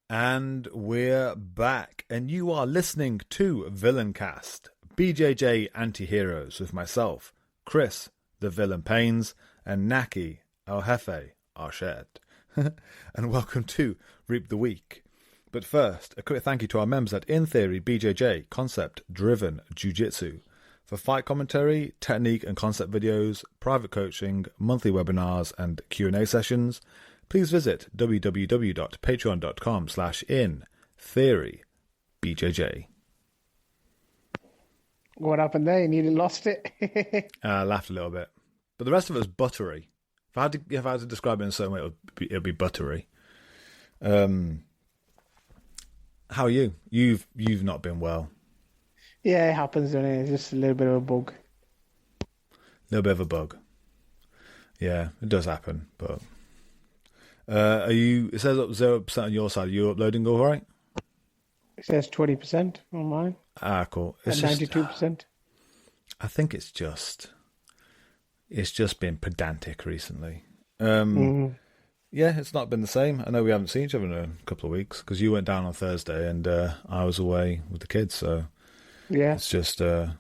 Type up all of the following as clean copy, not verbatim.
And we're back, and you are listening to Villaincast, BJJ Anti-Heroes with myself, Chris, the Villain Pains, and Naki, El Jefe, Arshed. And welcome to Reap the Week. But first, a quick thank you to our members at In Theory BJJ Concept Driven Jiu-Jitsu for fight commentary, technique and concept videos, private coaching, monthly webinars, and Q&A sessions. Please visit www.patreon.com/intheorybjj. What happened there? You nearly lost it. I laughed a little bit. But the rest of it was buttery. If I had to describe it in some way, it'll be buttery. How are you? You've not been well. Yeah, it happens, doesn't it? It's just a little bit of a bug. A little bit of a bug. Yeah, it does happen, but... it says up 0% on your side. Are you uploading all right? It says 20% on mine. Ah, cool. It's and 92%. I think it's just been pedantic recently. Yeah, it's not been the same. I know we haven't seen each other in a couple of weeks because you went down on Thursday and I was away with the kids. So yeah, it's just yeah.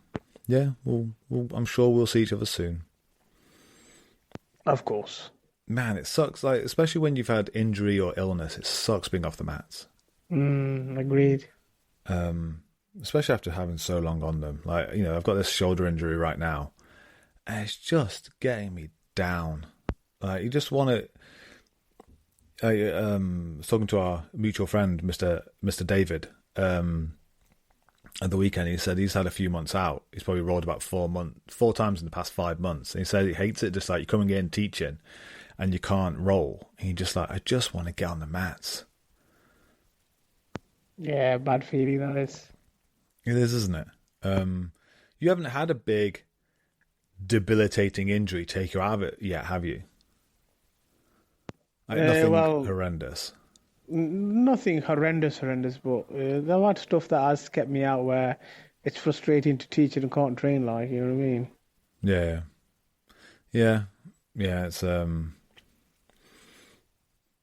I'm sure we'll see each other soon. Of course. Man, it sucks. Like, especially when you've had injury or illness, it sucks being off the mats. Agreed. Especially after having so long on them. Like, you know, I've got this shoulder injury right now, and it's just getting me down. Like, you just want to. I was talking to our mutual friend, Mr. David, at the weekend. He said he's had a few months out. He's probably rolled about 4 times in the past 5 months. And he said he hates it. Just like you're coming in teaching, and you can't roll. And you're just like, I just want to get on the mats. Yeah, bad feeling that is. It is, isn't it? You haven't had a big, debilitating injury take you out of it yet, have you? Like nothing horrendous. Nothing horrendous, but there are stuff that has kept me out where it's frustrating to teach and can't train, like, you know what I mean? Yeah. It's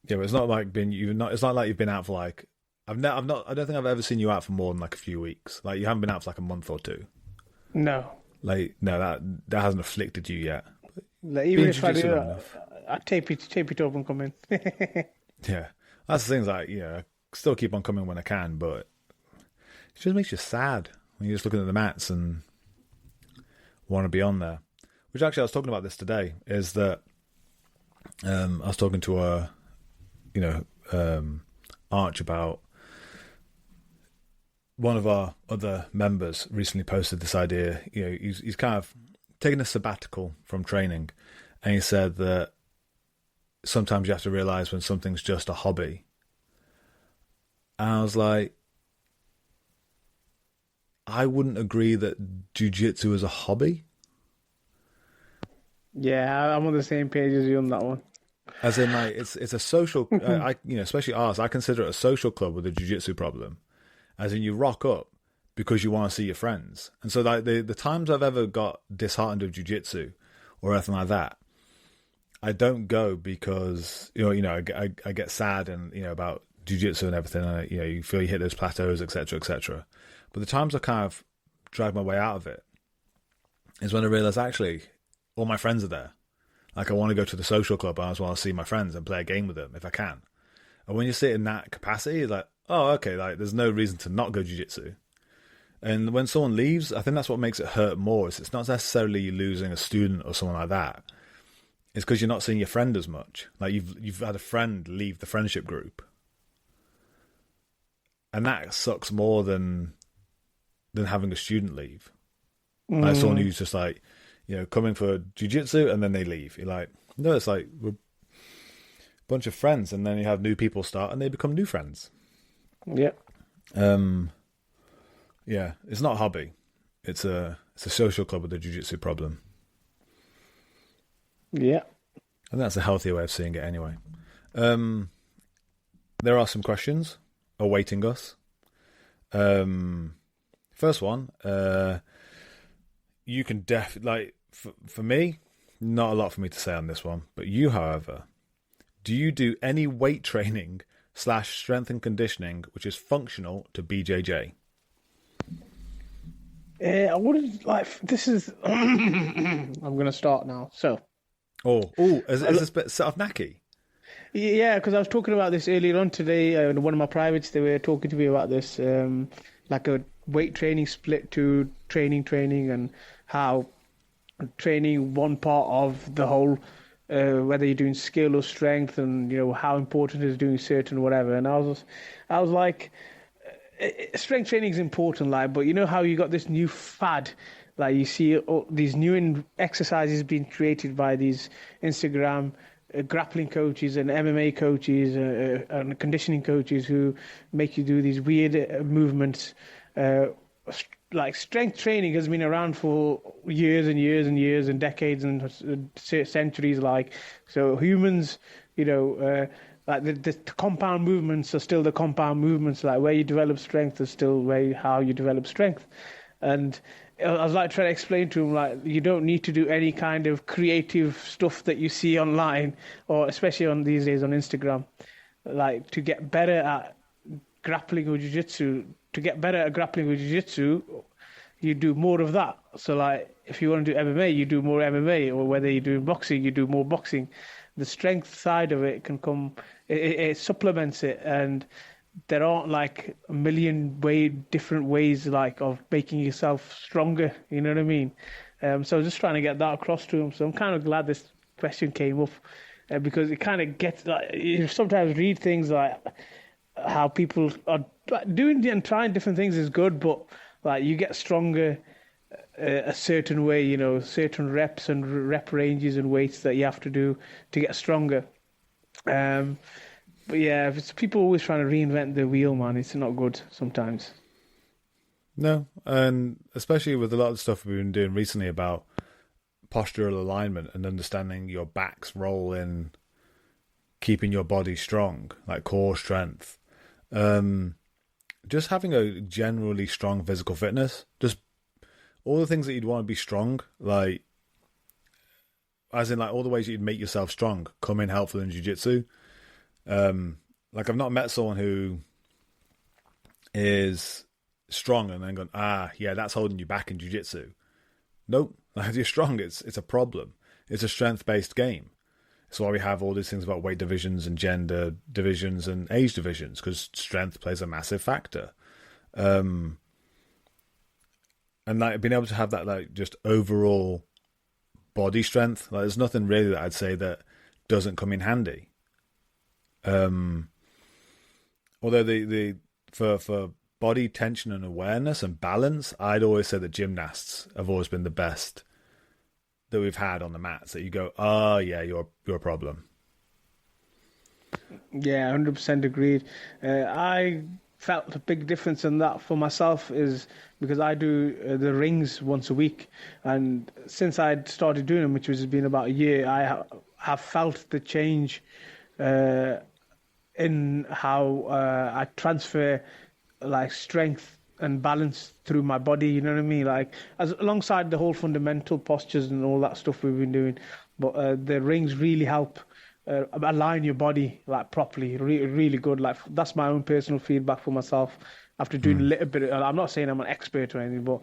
yeah, but it's not like it's not like you've been out for like I don't think I've ever seen you out for more than like a few weeks. Like you haven't been out for like a month or two. No. Like no, that hasn't afflicted you yet. Like, even if I do, I tape it up and come in. Yeah, that's the thing. Like, you know, I still keep on coming when I can, but it just makes you sad when you're just looking at the mats and want to be on there. Which actually, I was talking about this today. Is that I was talking to Arch about one of our other members recently posted this idea. You know, he's kind of taken a sabbatical from training, and he said that sometimes you have to realize when something's just a hobby. And I was like, I wouldn't agree that jiu-jitsu is a hobby. Yeah, I'm on the same page as you on that one. As in, like, it's a social, especially ours, I consider it a social club with a jiu-jitsu problem. As in, you rock up because you want to see your friends. And so, like, the times I've ever got disheartened of jiu-jitsu or anything like that, I don't go because, I get sad and, about jiu-jitsu and everything. And, you feel you hit those plateaus, etc., etc. But the times I kind of drag my way out of it is when I realize, actually, all my friends are there. Like, I want to go to the social club. I just want to see my friends and play a game with them if I can. And when you sit in that capacity, it's like, oh, okay, like, there's no reason to not go jiu-jitsu. And when someone leaves, I think that's what makes it hurt more. It's not necessarily you losing a student or someone like that. It's because you're not seeing your friend as much. Like, you've had a friend leave the friendship group. And that sucks more than having a student leave. Like, someone who's just like, coming for jiu-jitsu and then they leave. You're like, no, it's like we're a bunch of friends, and then you have new people start and they become new friends. Yeah. Yeah, it's not a hobby. It's a social club with a jiu-jitsu problem. Yeah. And that's a healthier way of seeing it anyway. There are some questions awaiting us. First one, you can for me, not a lot for me to say on this one, but you, however, do you do any weight training /strength and conditioning, which is functional to BJJ? I wouldn't like. This is. I'm gonna start now. So. Is this bit set off Naki? Yeah, because I was talking about this earlier on today. In one of my privates, they were talking to me about this, like a weight training split to training, and how training one part of the whole, whether you're doing skill or strength, and how important is doing certain whatever. And I was like, strength training is important, like, but you know how you got this new fad. Like you see these new exercises being created by these Instagram grappling coaches and MMA coaches and conditioning coaches who make you do these weird movements. Like strength training has been around for years and years and years and decades and centuries. Like, so humans, like the compound movements are still the compound movements. Like where you develop strength is still how you develop strength. And I was like trying to explain to him, like, you don't need to do any kind of creative stuff that you see online, or especially on these days on Instagram, like to get better at grappling or jiu-jitsu. To get better at grappling or jiu-jitsu, you do more of that. So like, if you want to do MMA, you do more MMA, or whether you're doing boxing, you do more boxing. The strength side of it can come, it supplements it, and there aren't like a million different ways like of making yourself stronger. You know what I mean? So I was just trying to get that across to him. So I'm kind of glad this question came up because it kind of gets like, you sometimes read things like how people are doing and trying different things is good, but like you get stronger a certain way, certain reps and rep ranges and weights that you have to do to get stronger. But yeah, if it's people always trying to reinvent the wheel, man, it's not good sometimes. No, and especially with a lot of the stuff we've been doing recently about postural alignment and understanding your back's role in keeping your body strong, like core strength. Just having a generally strong physical fitness, just all the things that you'd want to be strong, like, as in like all the ways you'd make yourself strong come in helpful in jiu-jitsu. Like I've not met someone who is strong and then gone, yeah, that's holding you back in jiu-jitsu. Nope. Like if you're strong, it's a problem. It's a strength-based game. That's why we have all these things about weight divisions and gender divisions and age divisions, because strength plays a massive factor. And like being able to have that like just overall body strength, like there's nothing really that I'd say that doesn't come in handy. Although for body tension and awareness and balance, I'd always say that gymnasts have always been the best that we've had on the mats. That you go, yeah, you're a problem. Yeah, 100% agreed. I felt a big difference in that for myself is because I do the rings once a week, and since I'd started doing them, which has been about a year, I have felt the change in how I transfer like strength and balance through my body. You know what I mean? Like alongside the whole fundamental postures and all that stuff we've been doing, but the rings really help align your body like properly. Really good. Like that's my own personal feedback for myself after doing a little bit. I'm not saying I'm an expert or anything, but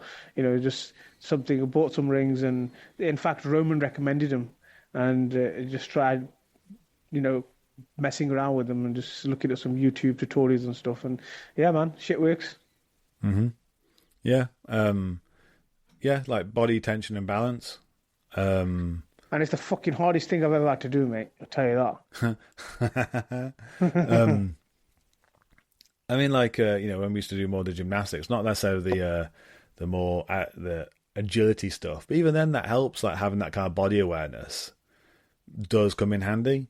just something. I bought some rings, and in fact Roman recommended them, and just tried, messing around with them and just looking at some YouTube tutorials and stuff. And yeah, man, shit works. Mm-hmm. Yeah. Yeah, like body tension and balance. And it's the fucking hardest thing I've ever had to do, mate. I'll tell you that. I mean, like, when we used to do more of the gymnastics, not necessarily the more the agility stuff, but even then that helps, like having that kind of body awareness does come in handy.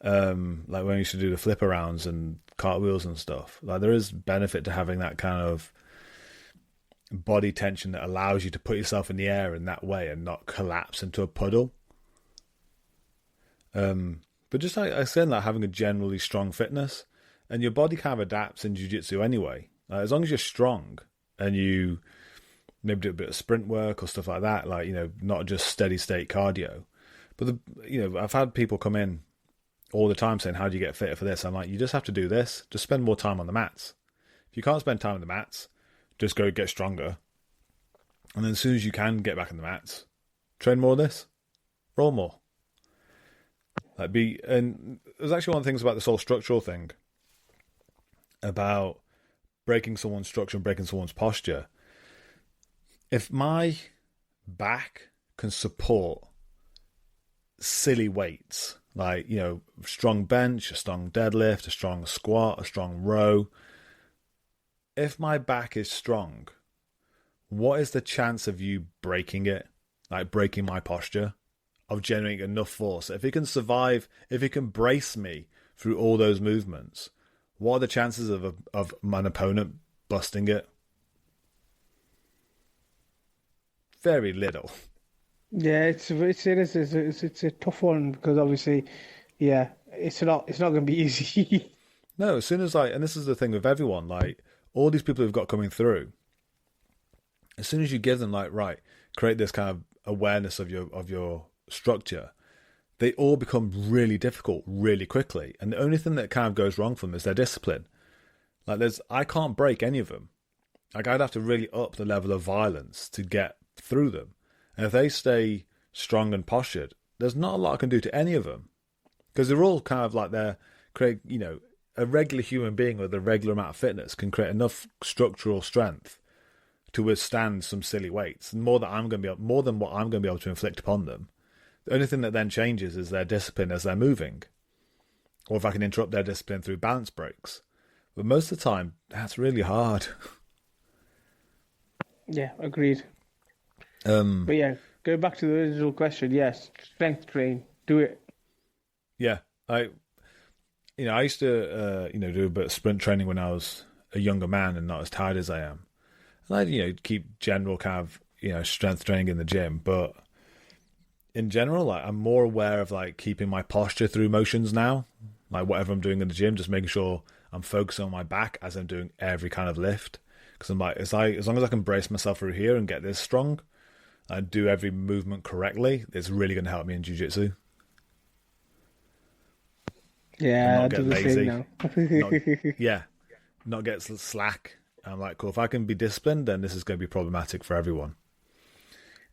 Like when we used to do the flip arounds and cartwheels and stuff, like there is benefit to having that kind of body tension that allows you to put yourself in the air in that way and not collapse into a puddle. But just like I said, like having a generally strong fitness, and your body kind of adapts in jiu-jitsu anyway. As long as you're strong and you maybe do a bit of sprint work or stuff like that, like, not just steady state cardio. But I've had people come in all the time saying, how do you get fitter for this? I'm like, you just have to do this. Just spend more time on the mats. If you can't spend time on the mats, just go get stronger. And then as soon as you can get back on the mats, train more of this, roll more. And there's actually one of the things about this whole structural thing, about breaking someone's structure and breaking someone's posture. If my back can support silly weights, like, strong bench, a strong deadlift, a strong squat, a strong row, if my back is strong, what is the chance of you breaking it, like breaking my posture, of generating enough force? If it can survive, if it can brace me through all those movements, what are the chances of an opponent busting it? Very little. Yeah, it's a tough one, because obviously, yeah, it's not going to be easy. No, as soon as and this is the thing with everyone, like all these people who've got coming through, as soon as you give them right, create this kind of awareness of your structure, they all become really difficult really quickly. And the only thing that kind of goes wrong for them is their discipline. I can't break any of them. I'd have to really up the level of violence to get through them. And if they stay strong and postured, there's not a lot I can do to any of them, because they're all kind of a regular human being with a regular amount of fitness can create enough structural strength to withstand some silly weights, and more than what I'm going to be able to inflict upon them. The only thing that then changes is their discipline as they're moving, or if I can interrupt their discipline through balance breaks. But most of the time, that's really hard. Yeah, agreed. But yeah, go back to the original question. Yes, strength train, do it. Yeah, I used to do a bit of sprint training when I was a younger man and not as tired as I am. And I'd keep general kind of strength training in the gym, but in general, I'm more aware of keeping my posture through motions now. Whatever I'm doing in the gym, just making sure I'm focusing on my back as I'm doing every kind of lift. Because I'm as long as I can brace myself through here and get this strong and do every movement correctly, it's really going to help me in jiu-jitsu. Yeah, I do the same now. Not get slack. I'm cool. If I can be disciplined, then this is going to be problematic for everyone.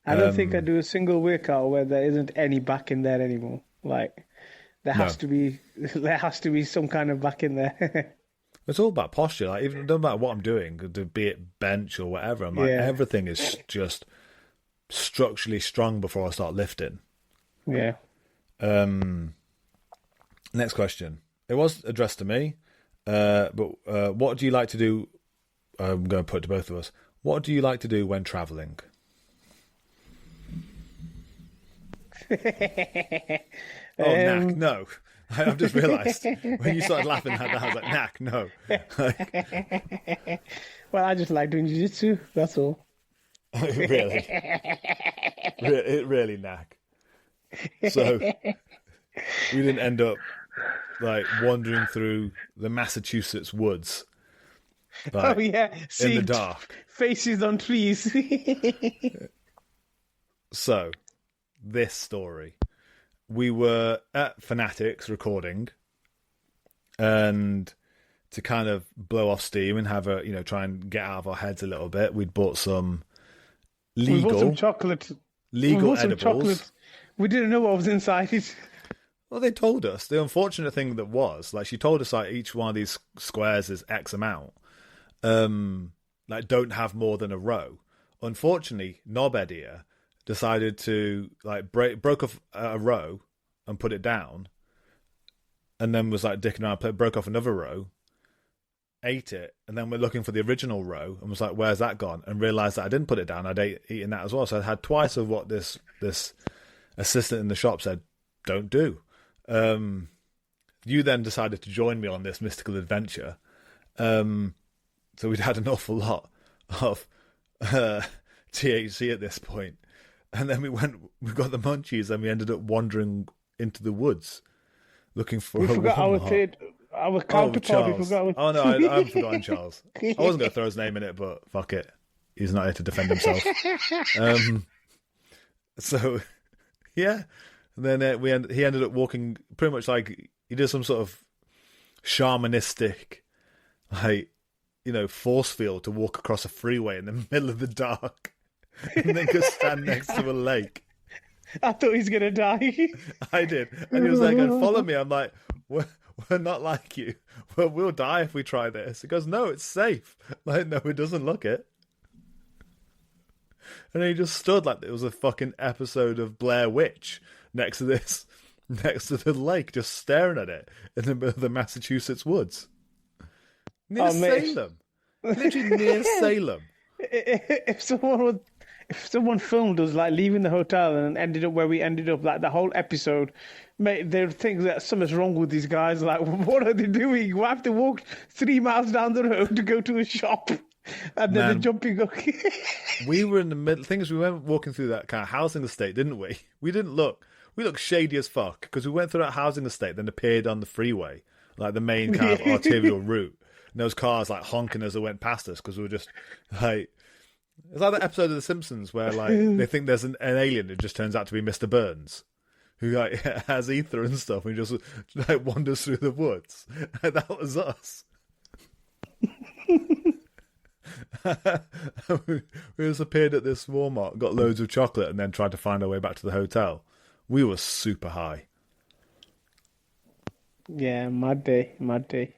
I don't think I do a single workout where there isn't any back in there anymore. There has to be some kind of back in there. It's all about posture. Even no matter what I'm doing, be it bench or whatever, everything is just structurally strong before I start lifting. Yeah. Next question. It was addressed to me, but what do you like to do? I'm going to put it to both of us. What do you like to do when traveling? Knack, no. I've just realised when you started laughing at that, I was like, knack, no. Well, I just like doing jiu-jitsu, that's all. Really? Really knack. So we didn't end up wandering through the Massachusetts woods. Oh yeah, in the dark. Faces on trees. So, this story. We were at Fanatics recording, and to kind of blow off steam and have try and get out of our heads a little bit, we'd bought some legal, we bought some chocolate. Legal edibles. Chocolate. We didn't know what was inside it. Well, they told us. The unfortunate thing that was, she told us each one of these squares is X amount. Don't have more than a row. Unfortunately, Knobhead here decided to broke off a row and put it down, and then was dicking around, broke off another row, ate it, and then we're looking for the original row and was like, where's that gone? And realised that I didn't put it down. I'd eaten that as well. So I had twice of what this assistant in the shop said don't do. You then decided to join me on this mystical adventure. So we'd had an awful lot of THC at this point. And then we got the munchies, and we ended up wandering into the woods looking for we forgot our counterpart. We forgot. Oh no, I haven't forgotten Charles. I wasn't going to throw his name in it, but fuck it. He's not here to defend himself. So, yeah. And then he ended up walking pretty much he does some sort of shamanistic, like, force field to walk across a freeway in the middle of the dark, and then go stand next to a lake. I thought he was gonna die. I did, and he was like, "Follow me." I'm like, "We're not like you. Well, we'll die if we try this." He goes, "No, it's safe." Like, no, it doesn't look it. And then he just stood like it was a fucking episode of Blair Witch next to the lake, just staring at it in the middle of the Massachusetts woods. Near Salem. Literally near Salem. If someone filmed us like leaving the hotel and ended up where we ended up, like the whole episode, mate, they'd think that something's wrong with these guys. Like, what are they doing? We have to walk 3 miles down the road to go to a shop. And then they're jumping up. We were in the middle. Thing is, we went walking through that kind of housing estate, didn't we? We looked shady as fuck because we went through that housing estate, then appeared on the freeway, like the main kind of arterial route. And those cars like honking as they went past us because we were just like, it's like that episode of The Simpsons where like they think there's an alien who just turns out to be Mr. Burns, who like has ether and stuff and just like wanders through the woods. That was us. We just appeared at this Walmart, got loads of chocolate, and then tried to find our way back to the hotel. We were super high. Yeah, mad day.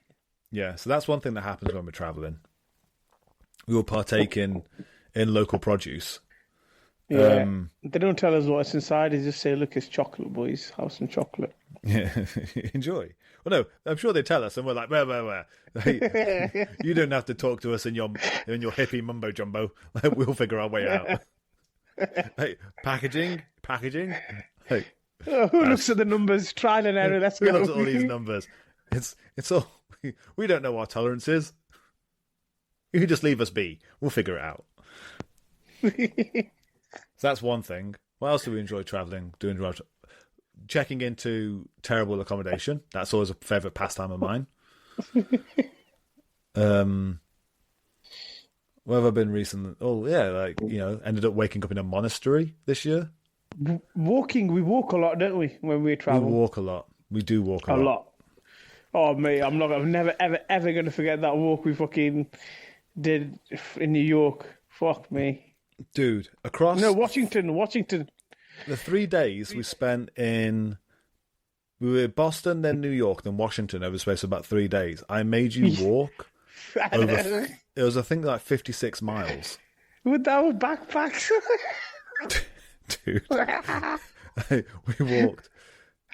Yeah, so that's one thing that happens when we're traveling. We will partake in local produce. Yeah, they don't tell us what's inside. They just say, "Look, it's chocolate, boys. Have some chocolate." Yeah, enjoy. Well, no, I'm sure they tell us, and we're like, where? Like, you don't have to talk to us in your hippie mumbo jumbo. Like, we'll figure our way out. Hey, packaging. Hey, who looks at the numbers? Trial and error. Let's go. Who looks at all these numbers? It's all. We don't know our tolerances. You can just leave us be. We'll figure it out. So that's one thing. What else do we enjoy traveling? Checking into terrible accommodation. That's always a favourite pastime of mine. Where have I been recently? Oh, yeah, like, ended up waking up in a monastery this year. Walking, we walk a lot, don't we, when we travel? We walk a lot. We do walk a lot. Oh, mate, I'm never, ever going to forget that walk we fucking did in New York. Fuck me. Dude, across... No, Washington. The 3 days we spent we were in Boston, then New York, then Washington over the space of about 3 days. I made you walk over... It was, I think, like 56 miles. With our backpacks? Dude. We walked...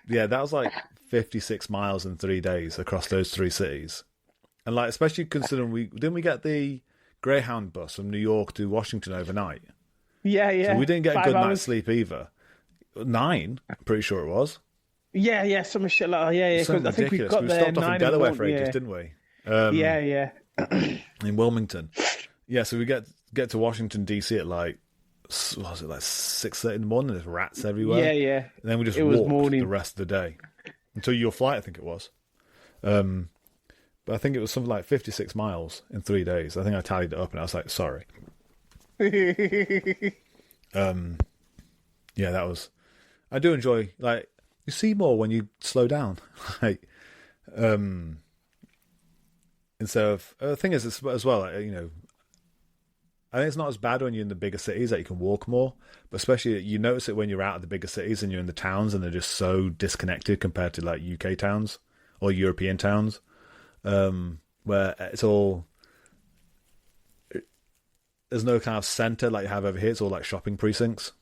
Yeah, that was like 56 miles in 3 days across those 3 cities. And like, especially considering didn't we get the Greyhound bus from New York to Washington overnight? Yeah. So we didn't get 5 a good hours. night's sleep either. 9, I'm pretty sure it was. Yeah, some shit like that. Yeah, because I think we got there. We stopped off in Delaware for ages, didn't we? Yeah. In Wilmington. Yeah, so we get to Washington DC at like, what was it, like 6:30 in the morning? There's rats everywhere. Yeah. And then we just walked the rest of the day until your flight, I think it was. But I think it was something like 56 miles in 3 days. I think I tallied it up and I was like, sorry. Yeah, that was... I do enjoy, like, you see more when you slow down. Like, instead of... The thing is, as well, like, I think it's not as bad when you're in the bigger cities that you can walk more, but especially you notice it when you're out of the bigger cities and you're in the towns and they're just so disconnected compared to like UK towns or European towns, where it's all... There's no kind of centre like you have over here. It's all like shopping precincts.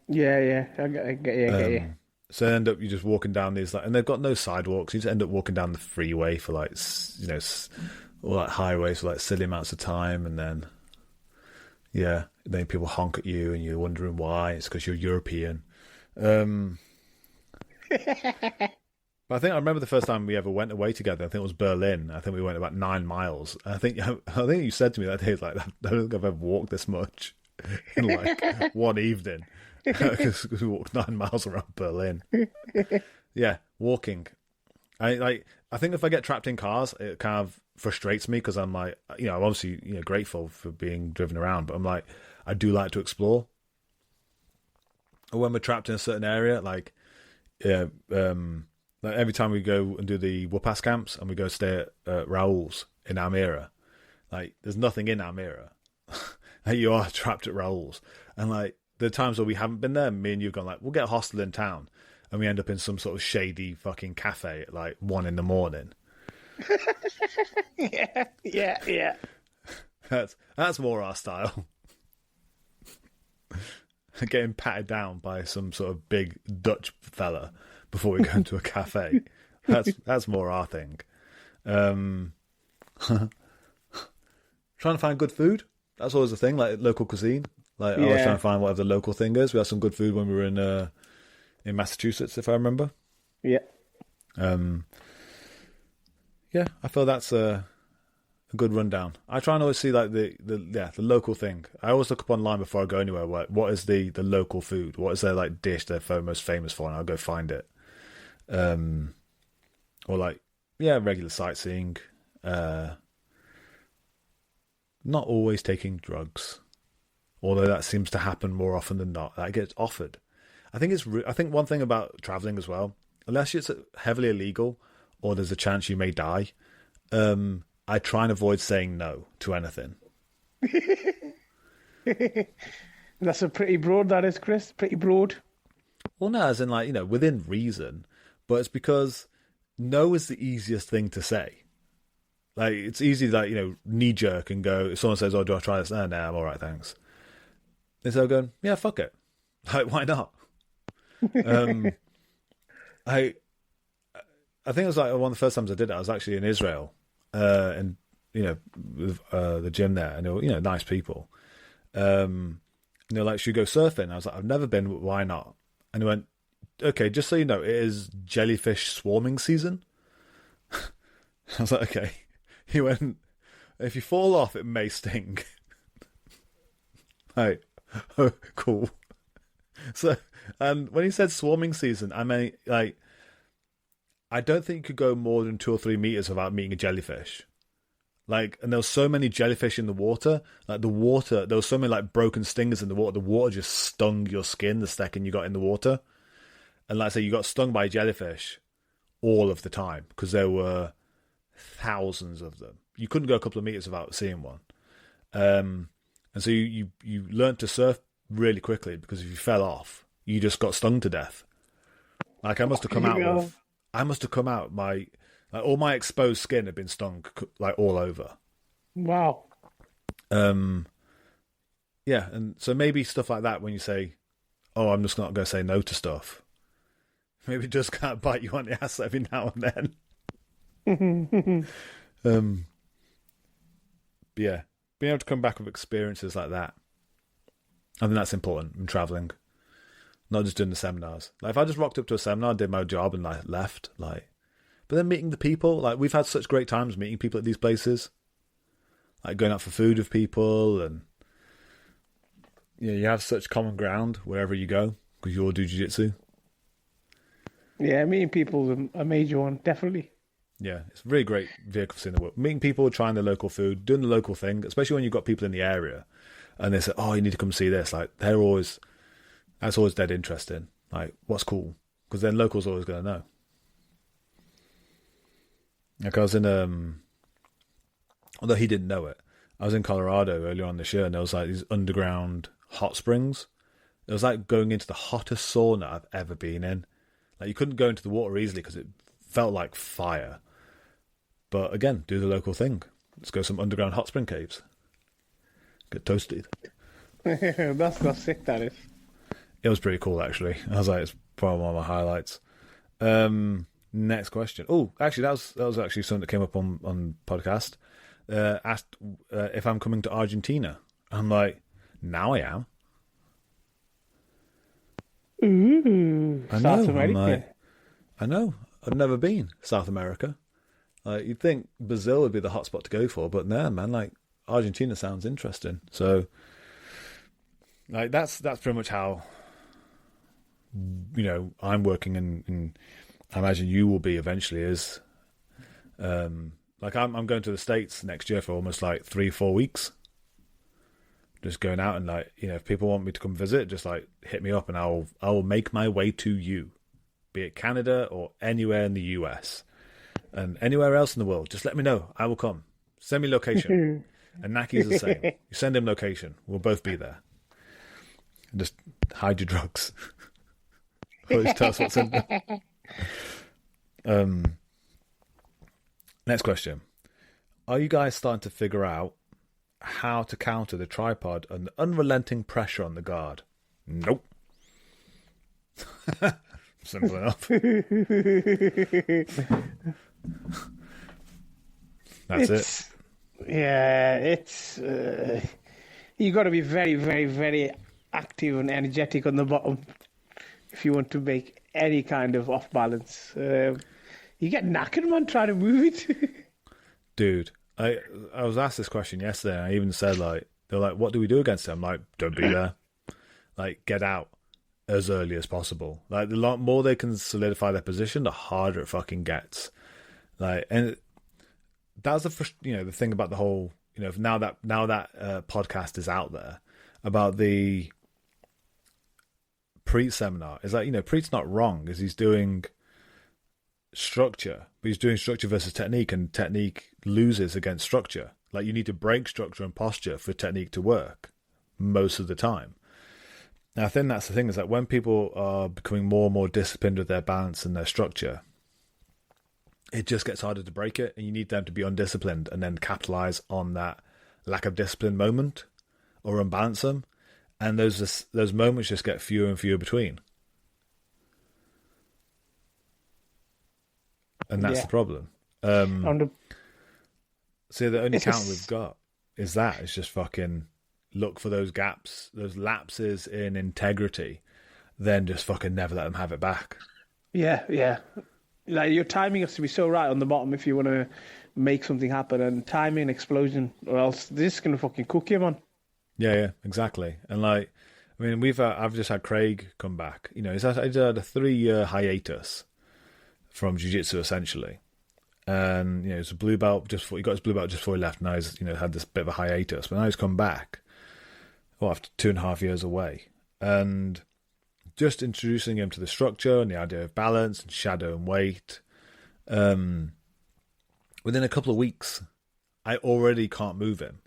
Yeah. I get you. So end up you just walking down these and they've got no sidewalks. You just end up walking down the freeway for like or like highways for like silly amounts of time, and then then people honk at you and you're wondering why. It's because you're European. But I think I remember the first time we ever went away together. I think it was Berlin. I think we went about 9 miles. I think you said to me that day, like, I don't think I've ever walked this much in like one evening. Because we walked 9 miles around Berlin. Yeah, walking. I think if I get trapped in cars, it kind of frustrates me because I'm like, I'm obviously grateful for being driven around, but I'm like, I do like to explore. Or when we're trapped in a certain area, like yeah, like every time we go and do the Whoopass camps and we go stay at Raoul's in Almira, like there's nothing in Almira. Like, you are trapped at Raoul's, and like the times where we haven't been there, me and you've gone like, we'll get a hostel in town, and we end up in some sort of shady fucking cafe at like 1 a.m. Yeah. That's more our style. Getting patted down by some sort of big Dutch fella before we go into a cafe. That's more our thing. Trying to find good food. That's always a thing, like local cuisine. Like I was trying to find whatever the local thing is. We had some good food when we were in Massachusetts, if I remember. Yeah. Yeah, I feel that's a good rundown. I try and always see like the local thing. I always look up online before I go anywhere. What is the local food? What is their like dish they're most famous for? And I'll go find it. Or like regular sightseeing. Not always taking drugs, although that seems to happen more often than not. That gets offered. I think one thing about traveling as well, unless it's heavily illegal or there's a chance you may die, I try and avoid saying no to anything. That's a pretty broad, that is, Chris. Pretty broad. Well, no, as in like, within reason, but it's because no is the easiest thing to say. Like, it's easy to, like, knee jerk and go, if someone says, oh, do I try this? No, I'm all right, thanks. Instead of going, yeah, fuck it. Like, why not? I think it was like one of the first times I did it, I was actually in Israel, and, with the gym there, and they were, nice people. And they're like, should we go surfing? I was like, I've never been, why not? And he went, okay, just so you know, it is jellyfish swarming season. I was like, okay. He went, if you fall off, it may sting. Like, oh, cool. So, and when he said swarming season, I mean, like, I don't think you could go more than 2 or 3 meters without meeting a jellyfish. Like, and there was so many jellyfish in the water. Like, there was so many, like, broken stingers in the water. The water just stung your skin the second you got in the water. And like I say, you got stung by jellyfish all of the time because there were thousands of them. You couldn't go a couple of meters without seeing one. And so you learned to surf really quickly because if you fell off, you just got stung to death. Like, I must have come out my, like, all my exposed skin had been stung, like, all over. Wow. Yeah, and so maybe stuff like that when you say, oh, I'm just not going to say no to stuff. Maybe it just can't bite you on the ass every now and then. But yeah, being able to come back with experiences like that, I think that's important in traveling, not just doing the seminars. Like, if I just rocked up to a seminar, did my job, and like left, like, but then meeting the people, like, we've had such great times meeting people at these places, like going out for food with people, and you have such common ground wherever you go because you all do jiu-jitsu. Yeah, meeting people is a major one, definitely. Yeah, it's a really great vehicle for seeing the world. Meeting people, trying the local food, doing the local thing, especially when you've got people in the area and they say, oh, you need to come see this. Like, that's always dead interesting. Like, what's cool? Because then locals are always going to know. Like, I was in, although he didn't know it, I was in Colorado earlier on this year and there was like these underground hot springs. It was like going into the hottest sauna I've ever been in. Like, you couldn't go into the water easily because it felt like fire. But again, do the local thing. Let's go some underground hot spring caves. Get toasted. That's sick, that is. It was pretty cool, actually. I was like, it's probably one of my highlights. Next question. Oh, actually, that was actually something that came up on podcast. Asked if I'm coming to Argentina. I'm like, now I am. Ooh, South America. I know. I've never been South America. Like, you'd think Brazil would be the hot spot to go for, but no, man. Like, Argentina sounds interesting. So, like, that's pretty much how I'm working, and I imagine you will be eventually. Is like I'm going to the States next year for almost like 3-4 weeks. Just going out and, like, if people want me to come visit, just like hit me up and I will make my way to you. be it Canada or anywhere in the US and anywhere else in the world. Just let me know. I will come. Send me location. And Naki's the same. You send him location. We'll both be there. And just hide your drugs. Always tell us what's in there. Next question. Are you guys starting to figure out how to counter the tripod and the unrelenting pressure on the guard? Nope. Simple enough. That's it. Yeah, it's you got to be very, very, very active and energetic on the bottom if you want to make any kind of off balance. You get knackered, man, trying to move it. Dude, I was asked this question yesterday, and I even said, like, they're like, what do we do against it? I'm like, don't be there. Like, get out as early as possible. Like, the lot more they can solidify their position, the harder it fucking gets. Like, and that's the thing about the whole, now that podcast is out there about the Preet seminar, is like, Preet's not wrong, is he's doing structure, but he's doing structure versus technique, and technique loses against structure. Like, you need to break structure and posture for technique to work most of the time. And I think that's the thing, is that when people are becoming more and more disciplined with their balance and their structure, it just gets harder to break it, and you need them to be undisciplined and then capitalize on that lack of discipline moment or unbalance them. And those moments just get fewer and fewer between. And that's the problem. So the only count we've got is that. It's just fucking look for those gaps, those lapses in integrity, then just fucking never let them have it back. Yeah. Like, your timing has to be so right on the bottom if you want to make something happen, and timing, explosion, or else this is going to fucking cook you, man. Yeah, exactly. And like, I mean, I've just had Craig come back. He's had a 3-year hiatus from Jiu-Jitsu, essentially. And, it's a blue belt he got his blue belt just before he left. Now he's, had this bit of a hiatus, but now he's come back. Well, after 2.5 years away. And just introducing him to the structure and the idea of balance and shadow and weight. Within a couple of weeks, I already can't move him.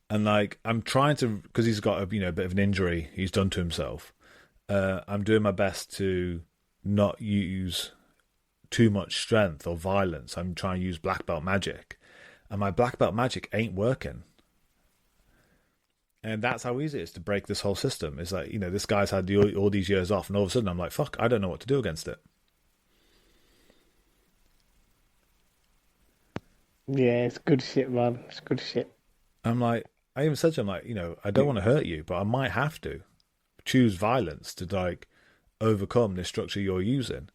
And like, I'm trying to, because he's got a bit of an injury he's done to himself. I'm doing my best to not use too much strength or violence. I'm trying to use black belt magic, and my black belt magic ain't working. And that's how easy it is to break this whole system. It's like, this guy's had all these years off, and all of a sudden I'm like, fuck, I don't know what to do against it. Yeah, it's good shit, man. It's good shit. I'm like, I even said to him, like, I don't want to hurt you, but I might have to choose violence to like overcome this structure you're using.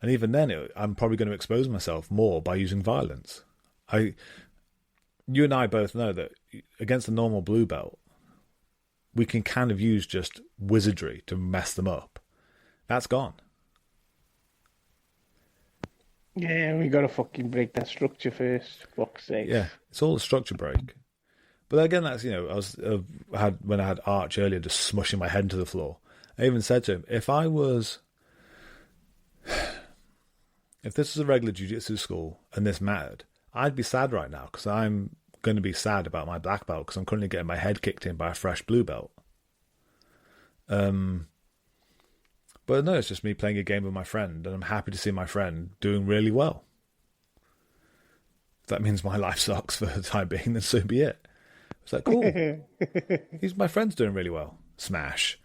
And even then, I'm probably going to expose myself more by using violence. You and I both know that against the normal blue belt, we can kind of use just wizardry to mess them up. That's gone. Yeah, we got to fucking break that structure first. Fuck's sake. Yeah, it's all a structure break. But again, that's, when I had Arch earlier, just smushing my head into the floor. I even said to him, if this was a regular jiu-jitsu school and this mattered, I'd be sad right now, because I'm going to be sad about my black belt, because I'm currently getting my head kicked in by a fresh blue belt. But no, it's just me playing a game with my friend, and I'm happy to see my friend doing really well. If that means my life sucks for the time being, then so be it. It's like, cool. My friend's doing really well. Smash.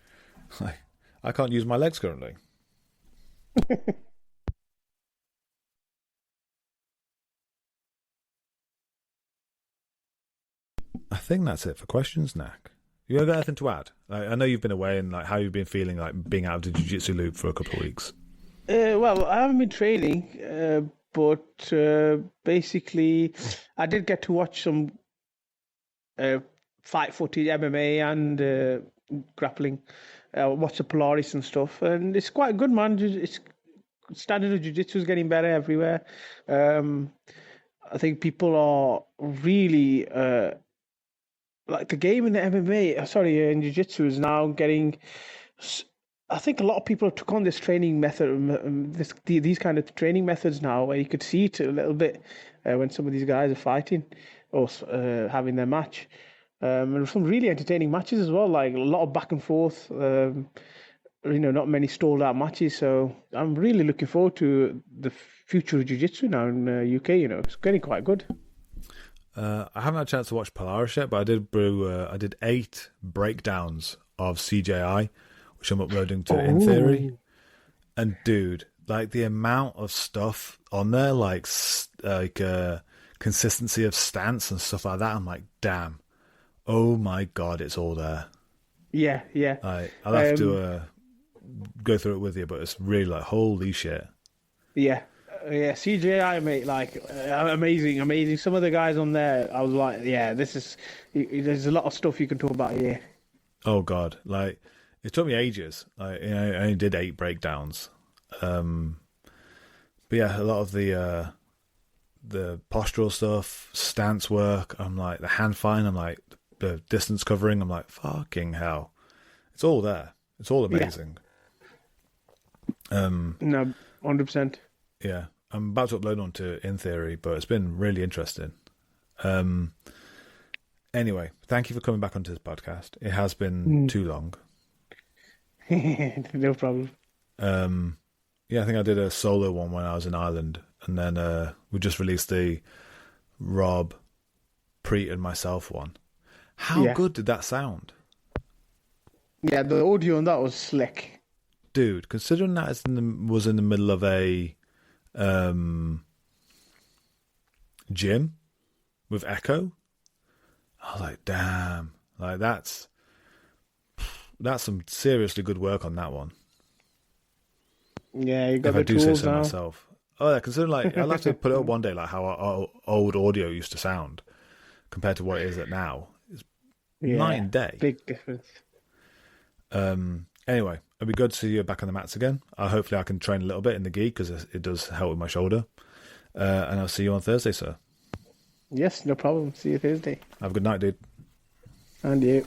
I can't use my legs currently. I think that's it for questions, Nak. You have anything to add? I know you've been away, and like how you've been feeling, like being out of the jiu-jitsu loop for a couple of weeks. Well, I haven't been training, but basically, I did get to watch some fight footage, MMA, and grappling. Watch the Polaris and stuff, and it's quite good, man. It's standard of jiu-jitsu is getting better everywhere. I think people are really like the game in the MMA. Sorry, in jiu-jitsu is now getting I think a lot of people took on this training method, these kind of training methods now, where you could see it a little bit when some of these guys are fighting or having their match. And some really entertaining matches as well, like a lot of back and forth. Not many stalled out matches. So I'm really looking forward to the future of jiu-jitsu now in UK. It's getting quite good. I haven't had a chance to watch Polaris yet, but I did 8 breakdowns of CJI, which I'm uploading to In Theory. And dude, like the amount of stuff on there, like consistency of stance and stuff like that, I'm like, damn, oh my god, it's all there. Yeah. I'll have to go through it with you, but it's really like, holy shit. Yeah, CGI, mate, like amazing. Some of the guys on there, I was like, yeah, there's a lot of stuff you can talk about here. Oh god, like it took me ages. I only did 8 breakdowns. But yeah, a lot of the postural stuff, stance work, I'm like the hand fighting, I'm like the distance covering, I'm like, fucking hell. It's all there. It's all amazing. No, 100%. Yeah. I'm about to upload onto In Theory, but it's been really interesting. Anyway, thank you for coming back onto this podcast. It has been too long. No problem. Yeah, I think I did a solo one when I was in Ireland, and then we just released the Rob, Preet, and myself one. How good did that sound? Yeah, the audio on that was slick. Dude, considering that was in the middle of a gym with echo, I was like, damn, like that's some seriously good work on that one. Yeah, you got if the I do tools say so now. myself. Oh yeah, considering like I'll have to put it up one day, like how our old audio used to sound compared to what it is at now. It's night and day. Big difference. Anyway, it'll be good to see you back on the mats again. Hopefully I can train a little bit in the gi because it does help with my shoulder. And I'll see you on Thursday, sir. Yes, no problem. See you Thursday. Have a good night, dude. And you.